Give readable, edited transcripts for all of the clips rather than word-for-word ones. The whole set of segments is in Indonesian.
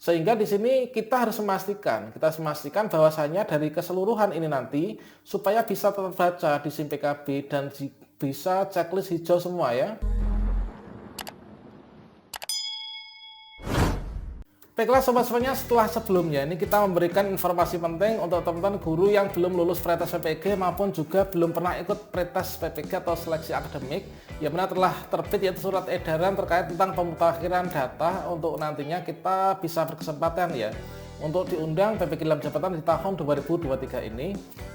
Sehingga di sini kita harus memastikan bahwasanya dari keseluruhan ini nanti supaya bisa terbaca di SIM PKB dan bisa checklist hijau semua ya. Baiklah sobat-sobatnya, setelah sebelumnya ini kita memberikan informasi penting untuk teman-teman guru yang belum lulus pretest PPG maupun juga belum pernah ikut pretest PPG atau seleksi akademik, yang benar telah terbit yaitu surat edaran terkait tentang pemutakhiran data untuk nantinya kita bisa berkesempatan ya untuk diundang PPG dalam jabatan di tahun 2023 ini.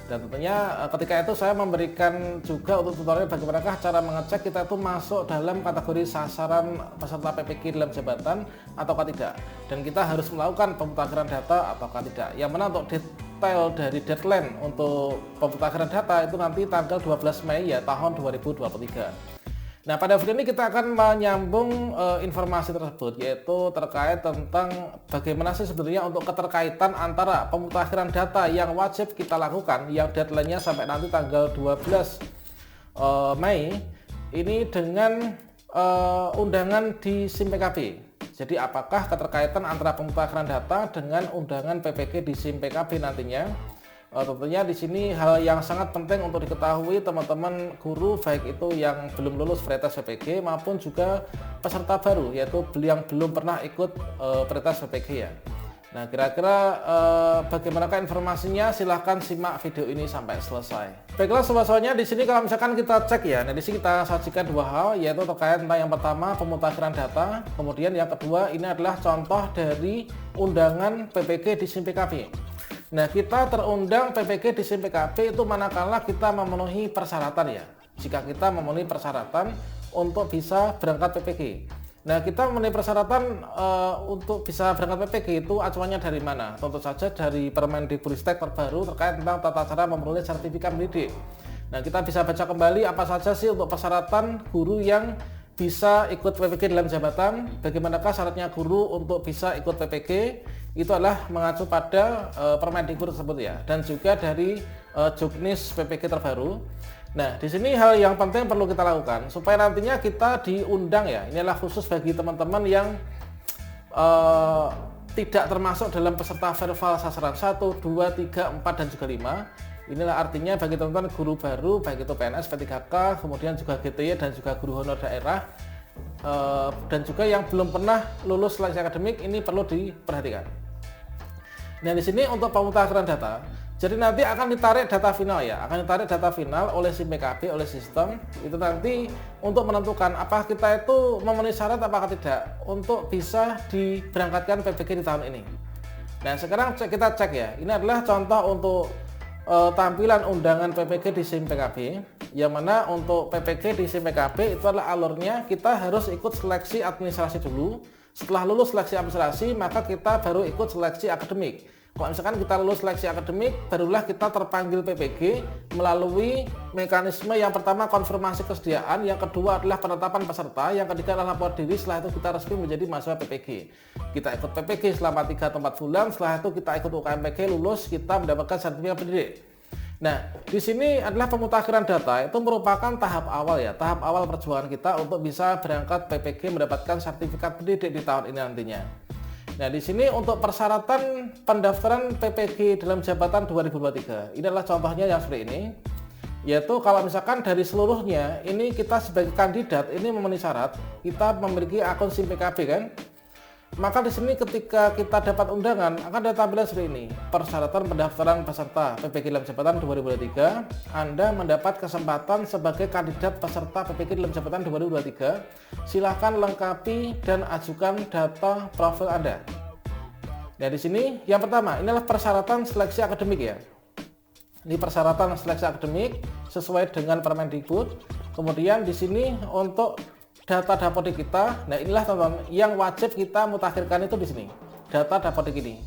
Dan tentunya ketika itu saya memberikan juga untuk tutorial bagaimana cara mengecek kita itu masuk dalam kategori sasaran peserta PPG dalam jabatan ataukah tidak, dan kita harus melakukan pemutakhiran data ataukah tidak. Yang mana untuk detail dari deadline untuk pemutakhiran data itu nanti tanggal 12 Mei ya tahun 2023. Nah, pada video ini kita akan menyambung informasi tersebut, yaitu terkait tentang bagaimana sih sebenarnya untuk keterkaitan antara pemutakhiran data yang wajib kita lakukan yang deadline-nya sampai nanti tanggal 12 Mei ini dengan undangan di SIM PKB. Jadi apakah keterkaitan antara pemutakhiran data dengan undangan PPG di SIM PKB nantinya? Tentunya di sini hal yang sangat penting untuk diketahui teman-teman guru, baik itu yang belum lulus pretest PPG maupun juga peserta baru yaitu yang belum pernah ikut pretest PPG ya. Nah, kira-kira bagaimanakah informasinya? Silahkan simak video ini sampai selesai. Baiklah sobat-sobatnya, di sini kalau misalkan kita cek ya, nah di sini kita sajikan dua hal, yaitu terkait tentang yang pertama pemutakhiran data, kemudian yang kedua ini adalah contoh dari undangan PPG di SIM PKB. Nah, kita terundang PPG di SIM PKB itu manakala kita memenuhi persyaratan ya. Jika kita memenuhi persyaratan untuk bisa berangkat PPG. Nah, kita memenuhi persyaratan untuk bisa berangkat PPG itu acuannya dari mana? Tentu saja dari Permendikbudristek terbaru terkait tentang tata cara memperoleh sertifikat pendidik. Nah, kita bisa baca kembali apa saja sih untuk persyaratan guru yang bisa ikut PPG dalam jabatan, bagaimanakah syaratnya guru untuk bisa ikut PPG, itu adalah mengacu pada Permendikbud tersebut ya, dan juga dari Juknis PPG terbaru. Nah, di sini hal yang penting perlu kita lakukan supaya nantinya kita diundang ya. Ini adalah khusus bagi teman-teman yang tidak termasuk dalam peserta verbal sasaran 1, 2, 3, 4 dan juga 5. Inilah artinya bagi teman-teman guru baru, baik itu PNS, P3K, kemudian juga GTY dan juga guru honor daerah, dan juga yang belum pernah lulus seleksi akademik, ini perlu diperhatikan. Nah, di sini untuk pemutakhiran data, jadi nanti akan ditarik data final ya, akan ditarik data final oleh SIM PKB, oleh sistem, itu nanti untuk menentukan apakah kita itu memenuhi syarat apakah tidak untuk bisa diberangkatkan PPG di tahun ini. Nah, sekarang kita cek ya, ini adalah contoh untuk tampilan undangan PPG di SIM PKB, yang mana untuk PPG di SIM PKB itu adalah alurnya kita harus ikut seleksi administrasi dulu. Setelah lulus seleksi administrasi, maka kita baru ikut seleksi akademik. Kalau misalkan kita lulus seleksi akademik, barulah kita terpanggil PPG melalui mekanisme yang pertama konfirmasi kesediaan, yang kedua adalah penetapan peserta, yang ketiga adalah lapor diri, setelah itu kita resmi menjadi mahasiswa PPG. Kita ikut PPG selama 3 atau 4 bulan, setelah itu kita ikut UKMPG, lulus, kita mendapatkan sertifikat pendidik. Nah, di sini adalah pemutakhiran data, itu merupakan tahap awal ya, tahap awal perjuangan kita untuk bisa berangkat PPG mendapatkan sertifikat pendidik di tahun ini nantinya. Nah, di sini untuk persyaratan pendaftaran PPG dalam jabatan 2023, ini adalah contohnya yang seperti ini, yaitu kalau misalkan dari seluruhnya, ini kita sebagai kandidat ini memenuhi syarat, kita memiliki akun SIM PKB kan, maka di sini ketika kita dapat undangan akan ada tampilan seperti ini. Persyaratan pendaftaran peserta PPG dalam jabatan 2023, Anda mendapat kesempatan sebagai kandidat peserta PPG dalam jabatan 2023. Silahkan lengkapi dan ajukan data profil Anda. Nah, di sini yang pertama, ini adalah persyaratan seleksi akademik ya. Ini persyaratan seleksi akademik sesuai dengan Permendikbud. Kemudian di sini untuk data dapodik kita, nah inilah teman-teman yang wajib kita mutakhirkan itu di sini, data dapodik ini.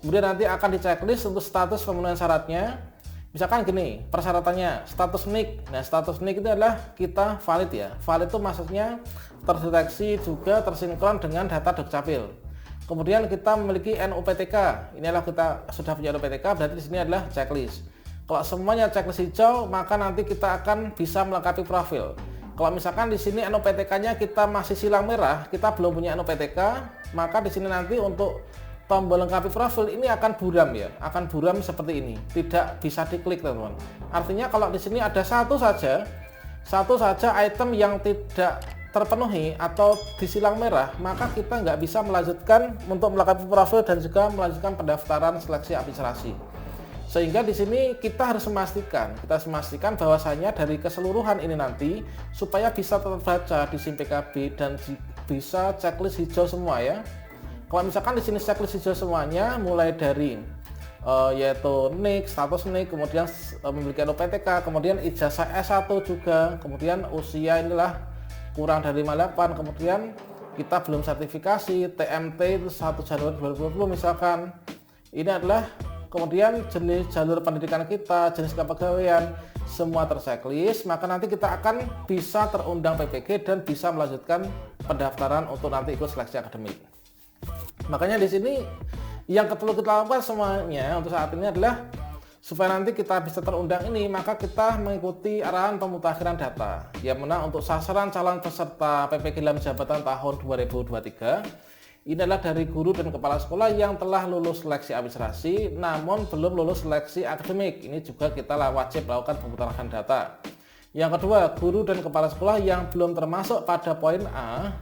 Kemudian nanti akan diceklis untuk status pemenuhan syaratnya. Misalkan gini, persyaratannya status NIK. Nah, status NIK itu adalah kita valid ya. Valid itu maksudnya terdeteksi juga tersinkron dengan data Dukcapil. Kemudian kita memiliki NUPTK. Ini adalah kita sudah punya NUPTK, berarti di sini adalah checklist. Kalau semuanya checklist hijau, maka nanti kita akan bisa melengkapi profil. Kalau misalkan di sini NUPTK-nya kita masih silang merah, kita belum punya NUPTK, maka di sini nanti untuk tombol lengkapi profil ini akan buram ya, akan buram seperti ini, tidak bisa diklik teman-teman. Artinya kalau di sini ada satu saja item yang tidak terpenuhi atau disilang merah, maka kita nggak bisa melanjutkan untuk melengkapi profil dan juga melanjutkan pendaftaran seleksi administrasi. Sehingga di sini kita harus memastikan bahwasanya dari keseluruhan ini nanti supaya bisa terbaca di SIM PKB dan bisa checklist hijau semua ya. Kalau misalkan di sini checklist hijau semuanya, mulai dari yaitu NIK, status NIK, kemudian memiliki NUPTK, kemudian ijazah S1 juga, kemudian usia inilah kurang dari 58, kemudian kita belum sertifikasi, TMT itu 1 Januari 2020 misalkan. Ini adalah kemudian jenis jalur pendidikan kita, jenis kepegawaian, semua terchecklist, maka nanti kita akan bisa terundang PPG dan bisa melanjutkan pendaftaran untuk nanti ikut seleksi akademik. Makanya di sini yang perlu kita lakukan semuanya untuk saat ini adalah supaya nanti kita bisa terundang ini, maka kita mengikuti arahan pemutakhiran data yang mana untuk sasaran calon peserta PPG dalam jabatan tahun 2023 ini adalah dari guru dan kepala sekolah yang telah lulus seleksi administrasi namun belum lulus seleksi akademik. Ini juga kita wajib melakukan pemutakhiran data. Yang kedua, guru dan kepala sekolah yang belum termasuk pada poin A,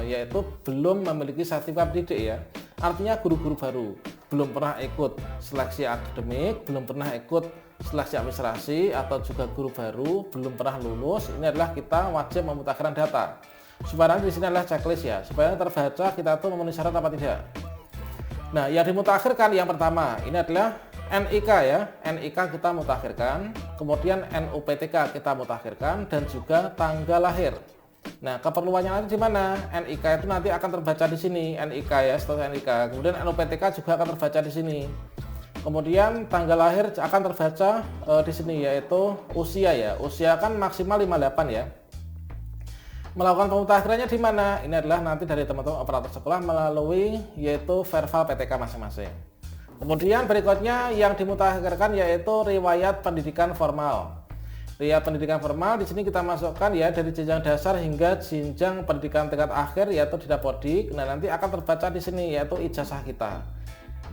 yaitu belum memiliki sertifikat pendidik ya. Artinya guru-guru baru, belum pernah ikut seleksi akademik, belum pernah ikut seleksi administrasi, atau juga guru baru belum pernah lulus. Ini adalah kita wajib memutakhirkan data. Supaya nanti di sini adalah checklist ya, supaya terbaca kita tuh memenuhi syarat apa tidak. Nah, yang dimutakhirkan yang pertama ini adalah NIK ya, NIK kita mutakhirkan, kemudian NUPTK kita mutakhirkan, dan juga tanggal lahir. Nah, keperluannya nanti di mana? NIK itu nanti akan terbaca di sini, NIK ya, status NIK. Kemudian NUPTK juga akan terbaca di sini. Kemudian tanggal lahir akan terbaca di sini, yaitu usia ya. Usia kan maksimal 58 ya. Melakukan pemutakhirannya di mana? Ini adalah nanti dari teman-teman operator sekolah melalui yaitu verbal PTK masing-masing. Kemudian berikutnya yang dimutakhirkan yaitu riwayat pendidikan formal. Riwayat pendidikan formal di sini kita masukkan ya dari jenjang dasar hingga jenjang pendidikan tingkat akhir yaitu di Dapodik. Nah, nanti akan terbaca di sini yaitu ijazah kita.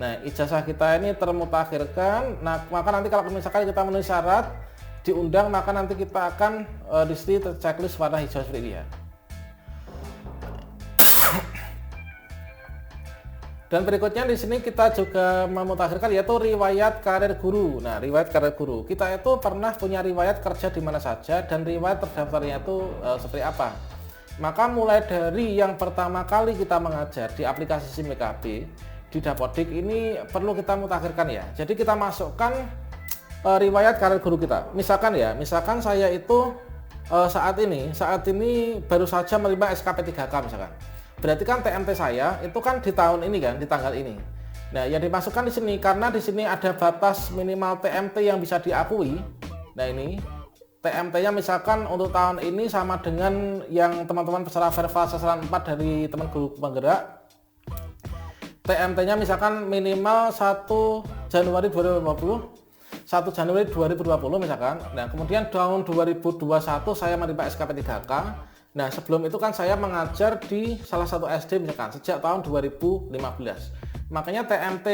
Nah, ijazah kita ini termutakhirkan. Nah, maka nanti kalau misalkan kita memenuhi syarat diundang, maka nanti kita akan di sini terchecklist warna hijau seperti ini ya. Dan berikutnya di sini kita juga memutakhirkan yaitu riwayat karir guru. Nah, riwayat karir guru. Kita itu pernah punya riwayat kerja di mana saja dan riwayat terdaftarnya itu seperti apa. Maka mulai dari yang pertama kali kita mengajar di aplikasi SIM PKB di Dapodik ini perlu kita mutakhirkan ya. Jadi kita masukkan riwayat karir guru kita. Misalkan saya itu saat ini baru saja menerima SKP 3K misalkan. Berarti kan TMT saya itu kan di tahun ini kan, di tanggal ini. Nah, yang dimasukkan di sini karena di sini ada batas minimal TMT yang bisa diakui. Nah, ini TMT-nya misalkan untuk tahun ini sama dengan yang teman-teman peserta verbal sasaran 4 dari teman guru penggerak. TMT-nya misalkan minimal 1 Januari 2020. 1 Januari 2020 misalkan. Nah, kemudian tahun 2021 saya menerima SKP 3K. Nah, sebelum itu kan saya mengajar di salah satu SD misalkan sejak tahun 2015. Makanya TMT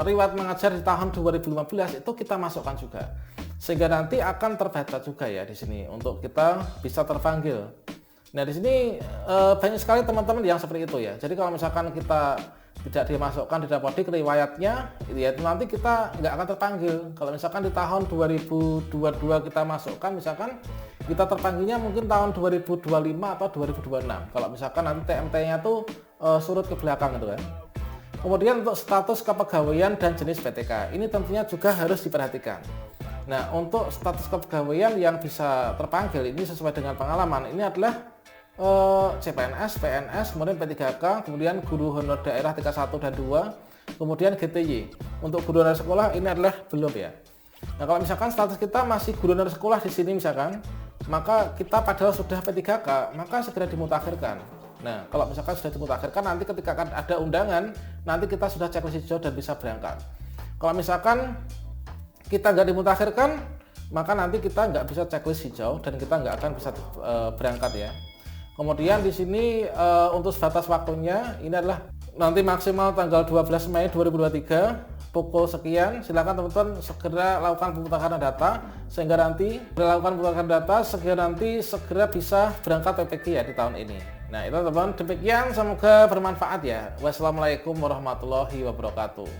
riwayat mengajar di tahun 2015 itu kita masukkan juga. Sehingga nanti akan terbaca juga ya di sini untuk kita bisa terpanggil. Nah, di sini banyak sekali teman-teman yang seperti itu ya. Jadi kalau misalkan kita tidak dimasukkan di Dapodik riwayatnya, ya nanti kita nggak akan terpanggil. Kalau misalkan di tahun 2022 kita masukkan, misalkan kita terpanggilnya mungkin tahun 2025 atau 2026. Kalau misalkan nanti TMT-nya tuh surut ke belakang gitu kan. Kemudian untuk status kepegawaian dan jenis PTK, ini tentunya juga harus diperhatikan. Nah, untuk status kepegawaian yang bisa terpanggil ini sesuai dengan pengalaman, ini adalah CPNS, PNS, kemudian P3K, kemudian guru honor daerah tingkat 1 dan 2, kemudian GTY. Untuk guru honor sekolah ini adalah belum ya. Nah, kalau misalkan status kita masih guru honor sekolah di sini misalkan, maka kita padahal sudah P3K, maka segera dimutakhirkan. Nah, kalau misalkan sudah dimutakhirkan, nanti ketika akan ada undangan, nanti kita sudah checklist hijau dan bisa berangkat. Kalau misalkan kita nggak dimutakhirkan, maka nanti kita nggak bisa checklist hijau dan kita nggak akan bisa berangkat ya. Kemudian di sini untuk batas waktunya ini adalah nanti maksimal tanggal 12 Mei 2023 pukul sekian. Silakan teman-teman segera lakukan pemutahiran data sehingga nanti melakukan pemutahiran data sehingga nanti segera bisa berangkat PPG ya di tahun ini. Nah itu teman-teman, demikian, semoga bermanfaat ya. Wassalamualaikum warahmatullahi wabarakatuh.